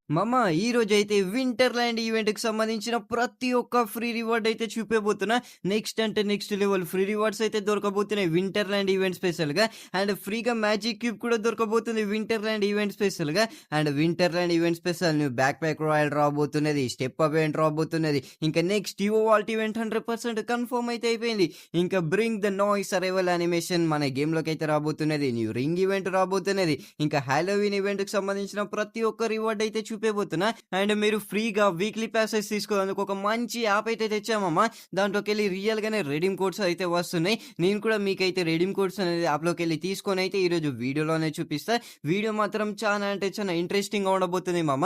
మామ ఈ రోజైతే వింటర్‌ల్యాండ్ ఈవెంట్‌కి సంబంధించిన ప్రతి ఒక్క ఫ్రీ రివార్డ్ అయితే చూపియబోతున్నా. నెక్స్ట్ అంటే నెక్స్ట్ లెవెల్ ఫ్రీ రివార్డ్స్ అయితే దొరకబోతున్నాయి వింటర్‌ల్యాండ్ ఈవెంట్ స్పెషల్‌గా. అండ్ ఫ్రీగా మ్యాజిక్ క్యూబ్ కూడా దొరకబోతుంది వింటర్‌ల్యాండ్ ఈవెంట్ స్పెషల్‌గా. And వింటర్‌ల్యాండ్ event special new back pack royal రాబోతున్నది. Step up event రాబోతున్నది. ఇంకా next evo Walt event 100% confirm అయితే అయిపోయింది. ఇంకా bring the noise arrival animation మన గేమ్‌లోకి అయితే రాబోతున్నది. New ring event రాబోతున్నది. ఇంకా హాలోవీన్ ఈవెంట్‌కి సంబంధించిన ప్రతి ఒక్క రివార్డ్ అయితే చూపియబోతున్నా. అండ్ మీరు ఫ్రీగా వీక్లీ ప్యాసెస్ తీసుకోవడానికి ఒక మంచి యాప్ అయితే తెచ్చామమ్మా. దాంట్లోకెళ్ళి రియల్‌గానే రెడీమ్ కోడ్స్ అయితే వస్తున్నాయి. నేను కూడా మీకైతే రెడీమ్ కోడ్స్ అనేది యాప్‌లోకెళ్ళి తీసుకొనైతే ఈరోజు వీడియోలోనే చూపిస్తా. వీడియో మాత్రం చానా అంటే చానా ఇంట్రెస్టింగ్‌గా ఉండబోతుంది మామ.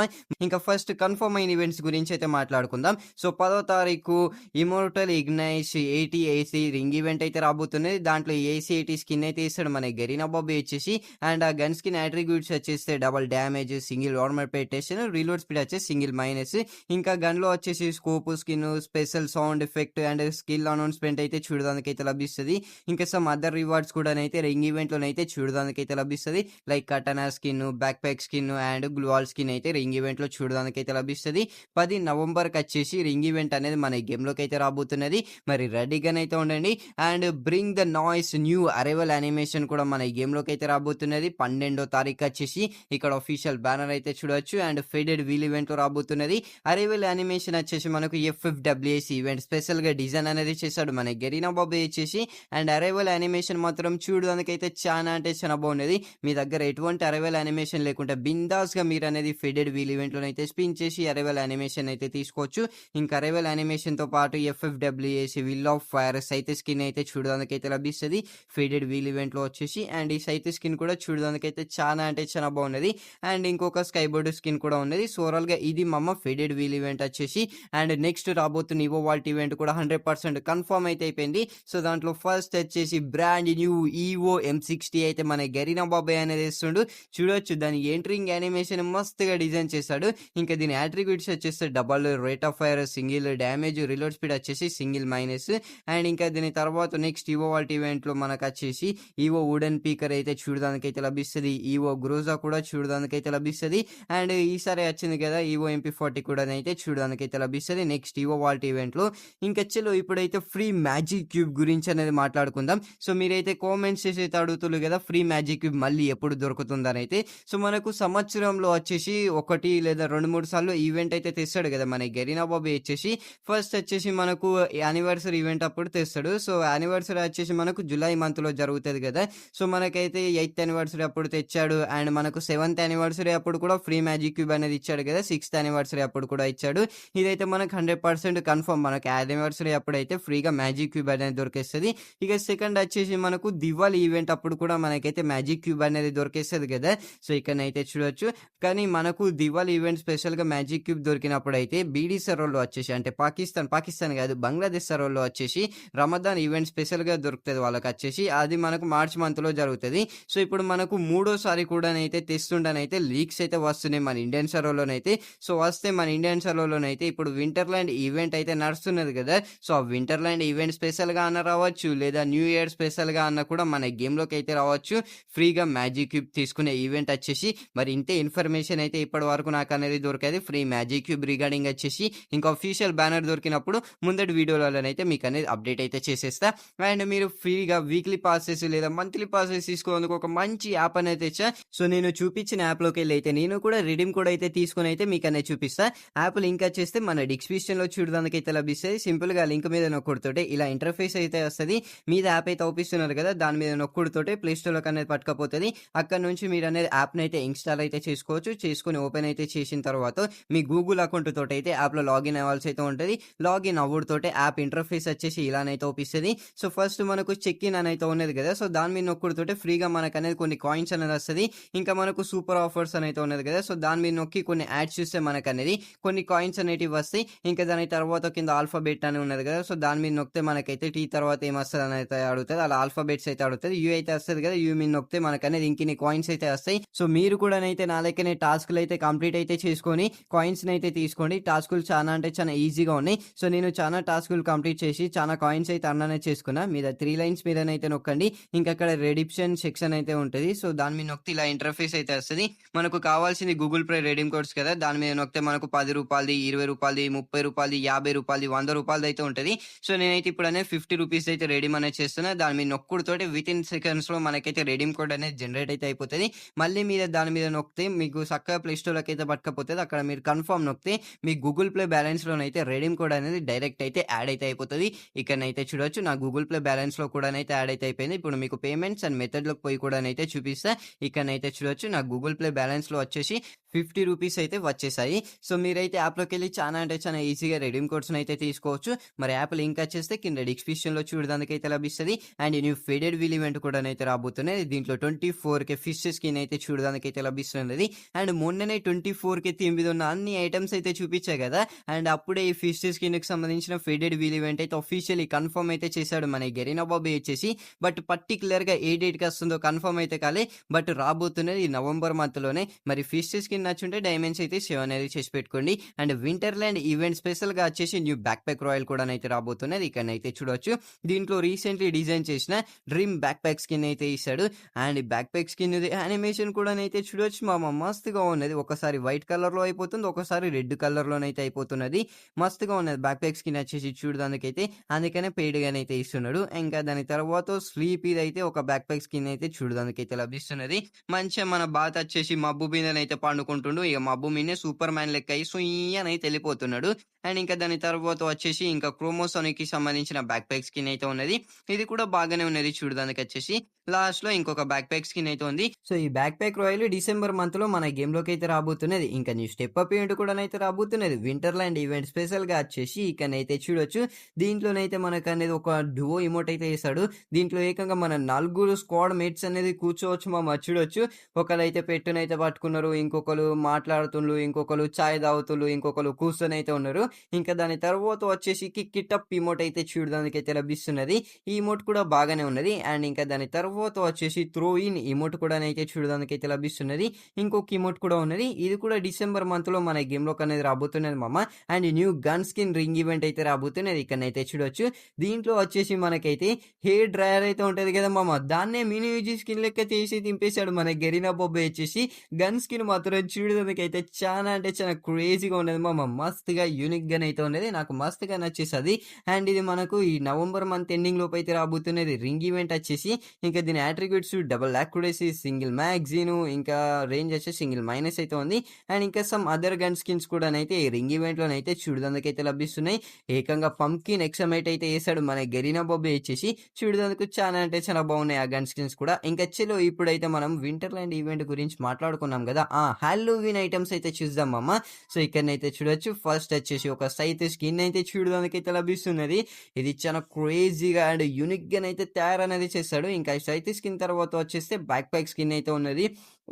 ఇంకా ఫస్ట్ కన్ఫర్మ్ అయిన ఈవెంట్స్ గురించి అయితే మాట్లాడుకుందాం. సో 10వ తారీఖు ఇమ్మోర్టల్ ఇగ్నైస్ 80 ఏసీ రింగ్ ఈవెంట్ అయితే రాబోతున్నది. దాంట్లో ఏసీ 80 స్కిన్ అయితే ఇస్తాడు మన గరీనా బాబీ వచ్చేసి. అండ్ ఆ గన్ స్కిన్ అట్రిబ్యూట్స్ వచ్చేస్తే డబుల్ డ్యామేజ్, సింగిల్ నార్మల్ పెటేషన్, రీలోడ్ స్పీడ్ వచ్చేసి సింగిల్ మైనస్. ఇంకా గన్‌లో వచ్చేసి scope, skin, special sound effect and skill announcement అయితే చూడడానికైతే లభిస్తది. ఇంకా సమ్ అదర్ రివార్డ్స్ కూడానైతే రింగ్ ఈవెంట్‌లోనైతే చూడడానికైతే లభిస్తది. Like katana skin, backpack skin and gloo wall skin అయితే రింగ్ ఈవెంట్‌లో చూడడానికైతే లభిస్తది. 10 నవంబర్‌కొచ్చేసి రింగ్ ఈవెంట్ అనేది మన గేమ్‌లోకి అయితే రాబోతున్నది. మరి రెడీగానైతే ఉండండి. And bring the noise new arrival animation కూడా మన గేమ్‌లోకి అయితే రాబోతున్నది. 12వ తారీఖొచ్చేసి ఇక్కడ ఆఫీషియల్ బ్యానర్ అయితే చూడొచ్చు. అండ్ ఫేడెడ్ వీల్ ఈవెంట్ రాబోతున్నది. అరైవల్ యానిమేషన్ వచ్చేసి మనకు ఎఫ్ఎఫ్‌డబ్ల్యూఎస్ ఈవెంట్ స్పెషల్‌గా డిజైన్ అనేది చేశాడు మన గరీనా బాబు వచ్చేసి. అండ్ అరైవల్ యానిమేషన్ మాత్రం చూడడానికైతే చానా అంటే చానా బాగున్నది. మీ దగ్గర ఎటువంటి అరైవల్ యానిమేషన్ లేకుంటే బిందాస్‌గా మీరనేది ఫేడెడ్ వీల్ ఈవెంట్‌లోనైతే స్పిన్ చేసి అరైవల్ యానిమేషన్ అయితే తీసుకోవచ్చు. ఇంకా అరైవల్ యానిమేషన్‌తో పాటు FFWS will of fire scythe skin అయితే చూడడానికైతే లభిస్తది. ఫేడెడ్ వీల్ ఈవెంట్‌లో వచ్చేసి. అండ్ ఈ సైత్ స్కిన్ కూడా చూడడానికైతే చానా అంటే చానా బాగున్నది. అండ్ ఇంకొక స్కై బోర్డ్ స్కిన్ కూడా ఉన్నది. సో ఓవరాల్‌గా ఇది మమ్మ ఫేడెడ్ వీల్ ఈవెంట్ వచ్చేసి. అండ్ నెక్స్ట్ రాబోతున్న ఈవో వాల్ట్ ఈవెంట్ కూడా 100% కన్ఫర్మ్ అయితే అయిపోయింది. సో దాంట్లో ఫస్ట్ వచ్చేసి బ్రాండ్ న్యూ ఈవో M60 అయితే మన గరీనా బాబాయ్ అనేది ఇస్తుండు. చూడొచ్చు దాని ఎంట్రింగ్ యానిమేషన్ మస్తుగా డిజైన్ చేశాడు. ఇంకా దీని అట్రిబ్యూట్స్ వచ్చేసి double rate of fire, single damage, reload speed వచ్చేసి సింగిల్ మైనస్. అండ్ ఇంకా దీని తర్వాత నెక్స్ట్ ఈవో వాల్ట్ ఈవెంట్‌లో మనకు వచ్చేసి ఈవో వుడెన్ పీకర్ అయితే చూడడానికైతే లభిస్తది. ఈవో గ్రోజా కూడా చూడడానికైతే లభిస్తది. అండ్ ఈసారి వచ్చింది కదా ఈవో MP40 కూడానైతే చూడడానికైతే లభిస్తది నెక్స్ట్ ఈవో వాల్ట్ ఈవెంట్‌లో. ఇంకా చలో ఇప్పుడైతే ఫ్రీ మ్యాజిక్ క్యూబ్ గురించి అనేది మాట్లాడుకుందాం. సో మీరైతే కామెంట్స్ చేసి అయితే అడుగుతుర్రు కదా ఫ్రీ మ్యాజిక్ క్యూబ్ మళ్ళీ ఎప్పుడు దొరుకుతుందనైతే. సో మనకు సంవత్సరంలో వచ్చేసి 1 లేదా 2, 3 సార్లు ఈవెంట్ అయితే తెస్తాడు కదా మన గరీనా బాబీ వచ్చేసి. ఫస్ట్ వచ్చేసి మనకు యానివర్సరీ ఈవెంట్ అప్పుడు తెస్తాడు. సో యానివర్సరీ వచ్చేసి మనకు జులై మంత్‌లో జరుగుతది కదా. సో మనకైతే 8థ్ యానివర్సరీ అప్పుడు తెచ్చాడు. అండ్ మనకు 7థ్ యానివర్సరీ అప్పుడు కూడా ఫ్రీ మ్యాజిక్ క్యూబ్ అనేది ఇచ్చాడు కదా. 6థ్ యానివర్సరీ అప్పుడు కూడా ఇచ్చాడు. ఇదైతే మనకు 100% కన్ఫర్మ్. మనకు యానివర్సరీ అప్పుడైతే ఫ్రీగా మ్యాజిక్ క్యూబ్ అనేది దొరికేస్తది. ఇక సెకండ్ వచ్చేసి మనకు దివాళీ ఈవెంట్ అప్పుడు కూడా మనకైతే మ్యాజిక్ క్యూబ్ అనేది దొరికేస్తది కదా. సో ఇక్కడనైతే చూడొచ్చు. కానీ మనకు దివాళీ ఈవెంట్ స్పెషల్‌గా మ్యాజిక్ క్యూబ్ దొరికినప్పుడైతే బీడీ సర్వర్‌లో వచ్చేసి అంటే పాకిస్తాన్ కాదు బంగ్లాదేశ్ సర్వర్‌లో వచ్చేసి రమదాన్ ఈవెంట్ స్పెషల్‌గా దొరుకుతది వాళ్ళకచ్చేసి. అది మనకు మార్చ్ మంత్‌లో జరుగుతది. సో ఇప్పుడు మనకు మూడోసారి కూడానైతే తెస్తుండనైతే లీక్స్ అయితే వస్తున్నాయి మన ఇండియన్ సర్వర్‌లోనైతే. సో వస్తే మన ఇండియన్ సర్వర్‌లోనైతే ఇప్పుడు వింటర్‌ల్యాండ్ ఈవెంట్ అయితే నడుస్తున్నది కదా. సో ఆ వింటర్‌ల్యాండ్ ఈవెంట్ స్పెషల్‌గా అన్న రావచ్చు. లేదా న్యూ ఇయర్ స్పెషల్‌గా అన్న కూడా మన గేమ్‌లోకి అయితే రావచ్చు. ఫ్రీగా మ్యాజిక్ క్యూబ్ తీసుకునే ఈవెంట్ వచ్చేసి. మరి ఇంతే ఇన్ఫర్మేషన్ అయితే ఇప్పటి వరకు నాకు అనేది దొరికేది ఫ్రీ మ్యాజిక్ క్యూబ్ రిగార్డింగ్ వచ్చేసి. ఇంకా ఆఫీషియల్ బ్యానర్ దొరికినప్పుడు ముందటి వీడియోలలోనైతే మీకు అనేది అప్డేట్ అయితే చేసేస్తా. అండ్ మీరు ఫ్రీగా వీక్లీ పాసెస్ లేదా మంత్లీ పాసెస్ తీసుకోవడానికి ఒక మంచి యాప్ అనేది తెచ్చా. సో నేను చూపించిన యాప్‌లోకెళ్ళి అయితే నేను కూడా రిడీమ్ కోడ్ అయితే తీసుకొని అయితే మీకు అనేది చూపిస్తా. యాప్ లింక్ వచ్చేస్తే మన డిస్క్రిప్షన్‌లో చూడడానికైతే లభిస్తది. సింపుల్‌గా లింక్ మీద నొక్కుడుతోటే ఇలా ఇంటర్ఫేస్ అయితే వస్తది. మీద యాప్ అయితే అవుపిస్తున్నారు కదా. దాని మీద నొక్కుడుతోటే ప్లే స్టోర్‌లోకి అనేది పట్టుకపోతది. అక్కడ నుంచి మీరు అనేది యాప్‌ని అయితే ఇన్‌స్టాల్ అయితే చేసుకోవచ్చు. చేసుకొని ఓపెన్ అయితే చేసిన తర్వాత మీ గూగుల్ అకౌంట్ తోటి అయితే యాప్‌లో లాగిన్ అవ్వాల్సి అయితే ఉంటది. లాగిన్ అవ్వుడుతోటే యాప్ ఇంటర్ఫేస్ వచ్చేసి ఇలానైతే అవుపిస్తది. సో ఫస్ట్ మనకు చెక్ ఇన్ అని అయితే ఉన్నది కదా. సో దాని మీద నొక్కుడుతోటే ఫ్రీగా మనకనేది కొన్ని కాయిన్స్ అనేది వస్తది. ఇంకా మనకు సూపర్ ఆఫర్స్ అని అయితే ఉన్నది కదా. సో దాని మీద నొక్కి కొన్ని యాడ్స్ చూస్తే మనకనేది కొన్ని కాయిన్స్ అనేటివి వస్తాయి. ఇంకా దాని తర్వాత కింద ఆల్ఫాబెట్ అని ఉన్నది కదా. సో దాని మీద నొక్కితే మనకైతే టీ తర్వాత ఏమొస్తది అని అయితే అడుగుతది. అలా ఆల్ఫాబెట్స్ అయితే అడుగుతది. యూ అయితే వస్తది కదా. యూ మీద నొక్కితే మనకనేది ఇంకిన్ని కాయిన్స్ అయితే వస్తాయి. సో మీరు కూడానైతే నా లెక్కనే టాస్క్‌లు అయితే కంప్లీట్ అయితే చేసుకొని కాయిన్స్‌ని అయితే తీసుకోండి. టాస్కులు చానా అంటే చానా ఈజీగా ఉన్నాయి. సో నేను చానా టాస్కులు కంప్లీట్ చేసి చానా కాయిన్స్ అయితే అర్న్ అనేది చేసుకున్నా. మీద 3 లైన్స్ మీదనైతే నొక్కండి. ఇంకా అక్కడ రెడిప్షన్ సెక్షన్ అయితే ఉంటది. సో దాని మీద నొక్కితే ఇలా ఇంటర్ఫేస్ అయితే వస్తది. మనకు కావాల్సింది గూగుల్ పే రెడీమ్ కోడ్స్ కదా! దాని మీద నొక్కితే మనకు రూ. 10, రూ. 20, రూ. 30, రూ. 50, రూ. 100 అయితే ఉంటది. సో, నేనైతే ఇప్పుడనేది రూ. 50 అయితే రెడీమ్ అనేది చేస్తున్నా. దాని మీద నొక్కుడుతోటి వితిన్ సెకండ్స్‌లో మనకైతే రెడీమ్ కోడ్ అనేది జనరేట్ అయితే అయిపోతది. మళ్ళీ మీరు దాని మీద నొక్కితే మీకు సక్కగా ప్లే స్టోర్‌లోకైతే పట్టుకపోతది. అక్కడ మీరు కన్ఫర్మ్ నొక్కితే మీ గూగుల్ ప్లే బ్యాలెన్స్‌లోనైతే రెడీమ్ కోడ్ అనేది డైరెక్ట్ అయితే యాడ్ అయితే అయిపోతది. ఇక్కడనైతే చూడొచ్చు నా గూగుల్ ప్లే బ్యాలెన్స్‌లో కూడానైతే యాడ్ అయితే అయిపోయింది. ఇప్పుడు మీకు పేమెంట్స్ అండ్ మెథడ్‌లోకి పోయి కూడానైతే చూపిస్తా. ఇక్కడనైతే చూడొచ్చు నా గూగుల్ ప్లే బ్యాలెన్స్‌లో వచ్చేసి రూ. 50 అయితే వచ్చేసాయి. సో, మీరైతే యాప్‌లోకెళ్ళి చానా అంటే చానా ఈజీగా రెడీమ్ కోడ్స్‌నైతే తీసుకోవచ్చు. మరి యాప్ లింక్ వచ్చేస్తే కింద డిస్క్రిప్షన్‌లో చూడడానికైతే లభిస్తది. And new faded wheel event కూడానైతే రాబోతున్నది. దీంట్లో 24K ఫిష్ స్కిన్ అయితే చూడడానికైతే లభిస్తున్నది. అండ్ మొన్ననే 24K థీమ్ మీద ఉన్న అన్ని ఐటెమ్స్ అయితే చూపించా కదా! అండ్ అప్పుడే ఈ ఫిష్ స్కిన్‌కి సంబంధించిన ఫేడెడ్ వీల్ ఈవెంట్ అయితే ఆఫీషియల్లీ కన్ఫర్మ్ అయితే చేశాడు మన గెరీనా బాబీ వచ్చేసి. బట్ పర్టిక్యులర్‌గా ఏ డేట్‌కి వస్తుందో కన్ఫర్మ్ అయితే కాలే. బట్ రాబోతున్నది ఈ నవంబర్ మంత్‌లోనే. మరి ఫిష్ స్కిన్ నచ్చుంటే డైమండ్స్ అయితే సేవ్ అనేది చేసి పెట్టుకోండి. అండ్ వింటర్‌ల్యాండ్ ఈవెంట్ స్పెషల్‌గా వచ్చేసి న్యూ బ్యాక్ ప్యాక్ రాయల్ కూడానైతే రాబోతున్నది. ఇక్కడనైతే చూడొచ్చు. దీంట్లో రీసెంట్‌లీ డిజైన్ చేసిన డ్రీమ్ బ్యాక్ ప్యాక్ స్కిన్ అయితే ఇస్తాడు. అండ్ ఈ బ్యాక్ ప్యాక్ స్కిన్‌ది యానిమేషన్ కూడానైతే చూడొచ్చు మస్తుగా ఉన్నది. ఒకసారి వైట్ కలర్‌లో అయిపోతుంది. ఒకసారి రెడ్ కలర్‌లోనైతే అయిపోతున్నది. మస్తుగా ఉన్నది బ్యాక్ ప్యాక్ స్కిన్ వచ్చేసి చూడడానికైతే. అందుకనే పెయిడ్‌గానైతే ఇస్తున్నాడు. ఇంకా దాని తర్వాత స్లీపీదైతే ఒక బ్యాక్ ప్యాక్ స్కిన్ అయితే చూడడానికైతే లభిస్తున్నది. మంచిగా మన బాత్ వచ్చేసి మబ్బు మీదనైతే పండుకుంటుండు. ఇక మబ్బు మీదనే సూపర్ మ్యాన్ లెక్క అయ్యి సుయ్ అనైతే వెళ్ళిపోతున్నాడు. అండ్ ఇంకా దాని తర్వాత వచ్చేసి ఇంకా క్రోమోసోమ్‌కి సంబంధించిన బ్యాక్ ప్యాక్ స్కిన్ అయితే ఉన్నది. ఇది కూడా బాగానే ఉన్నది చూడడానికి వచ్చేసి. లాస్ట్‌లో ఇంకొక బ్యాక్ ప్యాక్ స్కిన్ అయితే ఉంది. సో, ఈ బ్యాక్ ప్యాక్ రాయల్ డిసెంబర్ మంత్‌లో మన గేమ్‌లోకి అయితే రాబోతున్నది. ఇంకా న్యూ స్టెప్ అప్ ఈవెంట్ కూడానైతే రాబోతున్నది. వింటర్‌ల్యాండ్ ఈవెంట్ స్పెషల్‌గా వచ్చేసి ఇక్కడనైతే చూడొచ్చు. దీంట్లోనైతే మనకనేది ఒక డువో ఎమోట్ అయితే చేశాడు. దీంట్లో ఏకంగా మన నలుగురు స్క్వాడ్ మేట్స్ అనేది కూర్చోవచ్చు చూడొచ్చు. ఒకళ్ళైతే పెట్టునైతే పట్టుకున్నారు. ఇంకొకళ్ళు మాట్లాడుతుండ్రు. ఇంకొకళ్ళు చాయ్ తాగుతుండ్రు. ఇంకొకళ్ళు కూర్చొనైతే ఉన్నారు. ఇంకా దాని తర్వాత వచ్చేసి కిక్ ఇట్ అప్ ఎమోట్ అయితే చూడడానికైతే లభిస్తున్నది. ఈ ఎమోట్ కూడా బాగానే ఉన్నది. అండ్ ఇంకా దాని తర్వాత వచ్చేసి త్రో ఇన్ ఎమోట్ కూడానైతే చూడడానికైతే లభిస్తున్నది. ఇంకొక ఎమోట్ కూడా ఉన్నది. ఇది కూడా డిసెంబర్ మంత్‌లో మన గేమ్‌లోకి అనేది రాబోతున్నది మామ. And new gun skin ring event అయితే రాబోతున్నది. ఇక్కడనైతే చూడొచ్చు. దీంట్లో వచ్చేసి మనకైతే హెయిర్ డ్రైయర్ అయితే ఉంటది కదా మామ. దాన్నే మినీ యూజీ స్కిన్ లెక్క చేసి దింపేశాడు మన గెరీనా బాబు వచ్చేసి. గన్ స్కిన్ మాత్రం చూడడానికైతే చానా అంటే చానా క్రేజీగా ఉన్నది మామ. మస్తుగా యూనిక్‌గానైతే ఉన్నది. నాకు మస్తుగా నచ్చేసది. అండ్ ఇది మనకు ఈ నవంబర్ మంత్ ఎండింగ్ లోపు అయితే రాబోతున్నది. రింగ్ ఈవెంట్ వచ్చేసి ఇంకా దీని attributes double accuracy, single magazine, ఇంకా రేంజ్ వచ్చేసి సింగిల్ మైనస్ అయితే ఉంది. అండ్ ఇంకా సమ్ అదర్ గన్ స్కిన్స్ కూడానైతే ఈ రింగ్ ఈవెంట్‌లోనైతే చూడడానికైతే లభిస్తున్నాయి. ఏకంగా పంకిన్ ఎక్సమైట్ అయితే ఏసాడు మన గెరీనా బాబు వచ్చేసి. చూడడానికి చానా అంటే చాలా బాగున్నాయి ఆ గన్ స్కిన్స్ కూడా. ఇంకా చలో ఇప్పుడైతే మనం వింటర్‌ల్యాండ్ ఈవెంట్ గురించి మాట్లాడుకున్నాం కదా! హాలోవీన్ ఐటెమ్స్ అయితే చూద్దాం మామ. సో, ఇక్కడనైతే చూడొచ్చు. ఫస్ట్ వచ్చేసి ఒక సైత్ స్కిన్ అయితే చూడడానికైతే లభిస్తున్నది. ఇది చాలా క్రేజీగా అండ్ యూనిక్‌గానైతే తయారనేది చేశాడు. ఇంకా సైత్ స్కిన్ తర్వాత వచ్చేస్తే బ్యాక్ ప్యాక్ స్కిన్ అయితే ఉన్నది.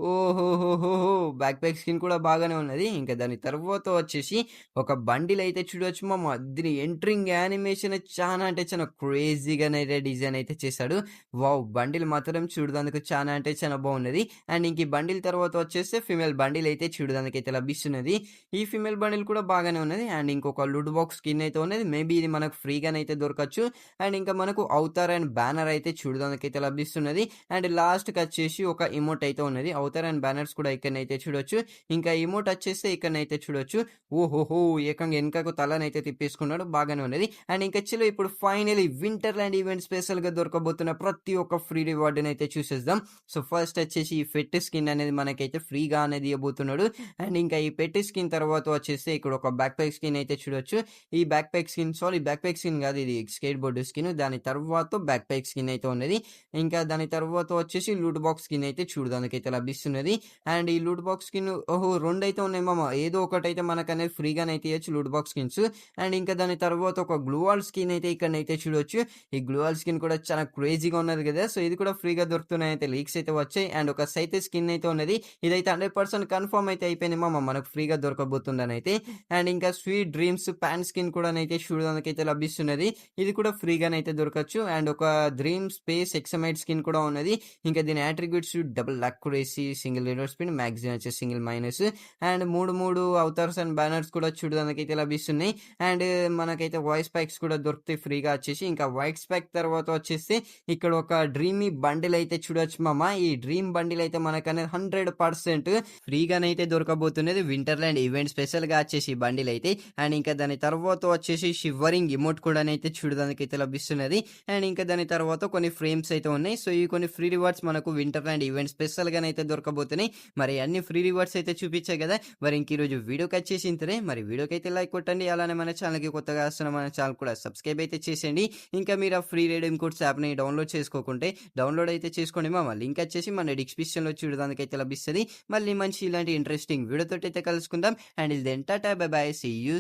ఓహోహోహోహో! బ్యాక్ ప్యాక్ స్కిన్ కూడా బాగానే ఉన్నది. ఇంకా దాని తర్వాత వచ్చేసి ఒక బండిల్ అయితే చూడొచ్చు మామ. దీని ఎంట్రింగ్ యానిమేషన్ చానా అంటే చానా క్రేజీగానైతే డిజైన్ అయితే చేశాడు. వావ్! బండిల్ మాత్రం చూడడానికి చానా అంటే చానా బాగున్నది. అండ్ ఇంక ఈ బండిల్ తర్వాత వచ్చేస్తే ఫీమేల్ బండిల్ అయితే చూడడానికైతే లభిస్తున్నది. ఈ ఫీమేల్ బండిల్ కూడా బాగానే ఉన్నది. అండ్ ఇంకొక లుడ్ బాక్స్ స్కిన్ అయితే ఉన్నది. మేబీ ఇది మనకు ఫ్రీగానైతే దొరకచ్చు. అండ్ ఇంకా మనకు అవతార్ అండ్ బ్యానర్ అయితే చూడడానికైతే లభిస్తున్నది. అండ్ లాస్ట్‌కి వచ్చేసి ఒక ఎమోట్ అయితే ఉన్నది. అవతార్ అండ్ బ్యానర్స్ కూడా ఇక్కడనైతే చూడొచ్చు. ఇంకా ఎమోట్ వచ్చేస్తే ఇక్కడనైతే చూడొచ్చు. ఓహోహో! ఏకంగా వెనకకు తలనైతే తిప్పేసుకున్నాడు. బాగానే ఉన్నది. అండ్ ఇంకా చలో ఇప్పుడు ఫైనల్లీ వింటర్‌ల్యాండ్ ఈవెంట్ స్పెషల్‌గా దొరకబోతున్న ప్రతి ఒక్క ఫ్రీ రివార్డ్‌ని అయితే చూసేద్దాం. సో, ఫస్ట్ వచ్చేసి ఈ పెట్ స్కిన్ అనేది మనకైతే ఫ్రీగా అనేది ఇవ్వబోతున్నాడు. అండ్ ఇంకా ఈ పెట్ స్కిన్ తర్వాత వచ్చేస్తే ఇక్కడ ఒక బ్యాక్ ప్యాక్ స్కిన్ అయితే చూడొచ్చు. ఈ back pack skin backpack skin కాదు, ఇది స్కేట్ బోర్డ్ స్కిన్. దాని తర్వాత బ్యాక్ ప్యాక్ స్కిన్ అయితే ఉన్నది. ఇంకా దాని తర్వాత వచ్చేసి లూట్ బాక్స్ స్కిన్ అయితే చూడడానికైతే లభిస్తున్నది. అండ్ ఈ లూట్ బాక్స్ స్కిన్ ఓహో! 2 అయితే ఉన్నాయి మామ. ఏదో ఒకటైతే మనకనేది ఫ్రీగానైతే ఇయొచ్చు లూట్ బాక్స్ స్కిన్స్. అండ్ ఇంకా దాని తర్వాత ఒక గ్లూ వాల్ స్కిన్ అయితే ఇక్కడనైతే చూడొచ్చు. ఈ గ్లూ వాల్ స్కిన్ కూడా చాలా క్రేజీగా ఉన్నది కదా! సో, ఇది కూడా ఫ్రీగా దొరుకుతున్నాయైతే లీక్స్ అయితే వచ్చాయి. అండ్ ఒక సైతే స్కిన్ అయితే ఉన్నది. ఇదైతే 100% కన్ఫర్మ్ అయితే అయిపోయింది మామ. మనకు ఫ్రీగా దొరకబోతుందనైతే. అండ్ ఇంకా స్వీట్ డ్రీమ్స్ ప్యాన్ స్కిన్ కూడానైతే చూడడానికైతే లభిస్తున్నది. ఇది కూడా ఫ్రీగానైతే దొరకచ్చు. అండ్ ఒక డ్రీమ్ స్పేస్ ఎక్సమైట్ స్కిన్ కూడా ఉన్నది. ఇంకా దీని అట్రిబ్యూట్స్ డబుల్ యాక్యురసీ, వచ్చేసి సింగిల్ రివర్స్ స్పిన్, మాక్సిమం వచ్చేసి single minus. And 3 avatars and banners కూడా చూడడానికైతే లభిస్తున్నాయి. అండ్ మనకైతే వాయిస్ ప్యాక్స్ కూడా దొరుకుతాయి ఫ్రీగా వచ్చేసి. ఇంకా వాయిస్ ప్యాక్ తర్వాత వచ్చేసి ఇక్కడ ఒక డ్రీమీ బండిల్ అయితే చూడొచ్చు మామ. ఈ డ్రీమ్ బండిల్ అయితే మనకనేది 100% ఫ్రీగానైతే దొరకబోతున్నది వింటర్‌ల్యాండ్ ఈవెంట్ స్పెషల్‌గా వచ్చేసి ఈ బండిల్ అయితే. అండ్ ఇంకా దాని తర్వాత వచ్చేసి షివరింగ్ ఎమోట్ కూడానైతే చూడడానికైతే లభిస్తున్నది. అండ్ ఇంకా దాని తర్వాత కొన్ని ఫ్రేమ్స్ అయితే ఉన్నాయి. సో, ఈ కొన్ని ఫ్రీ రివార్డ్స్ మనకు వింటర్‌ల్యాండ్ ఈవెంట్ స్పెషల్‌గానైతే దొరకబోతున్నాయి. మరి అన్ని ఫ్రీ రివార్డ్స్ అయితే చూపించా కదా! మరి ఇంక ఈరోజు వీడియోకొచ్చేసి ఇంతనే. మరి వీడియోకైతే లైక్ కొట్టండి. అలానే మన ఛానల్‌కి కొత్తగా వస్తున్న మన ఛానల్ కూడా సబ్స్క్రైబ్ అయితే చేసేయండి. ఇంకా మీరు ఆ ఫ్రీ రెడీమ్ కోడ్స్ యాప్‌ని డౌన్‌లోడ్ చేసుకోకుంటే డౌన్‌లోడ్ అయితే చేసుకోండి మామ. లింక్ వచ్చేసి మన డిస్క్రిప్షన్‌లో చూడడానికైతే లభిస్తది. మళ్ళీ మంచి ఇలాంటి ఇంట్రెస్టింగ్ వీడియోతోటైతే కలుసుకుందాం. And till then tata bye bye. See you.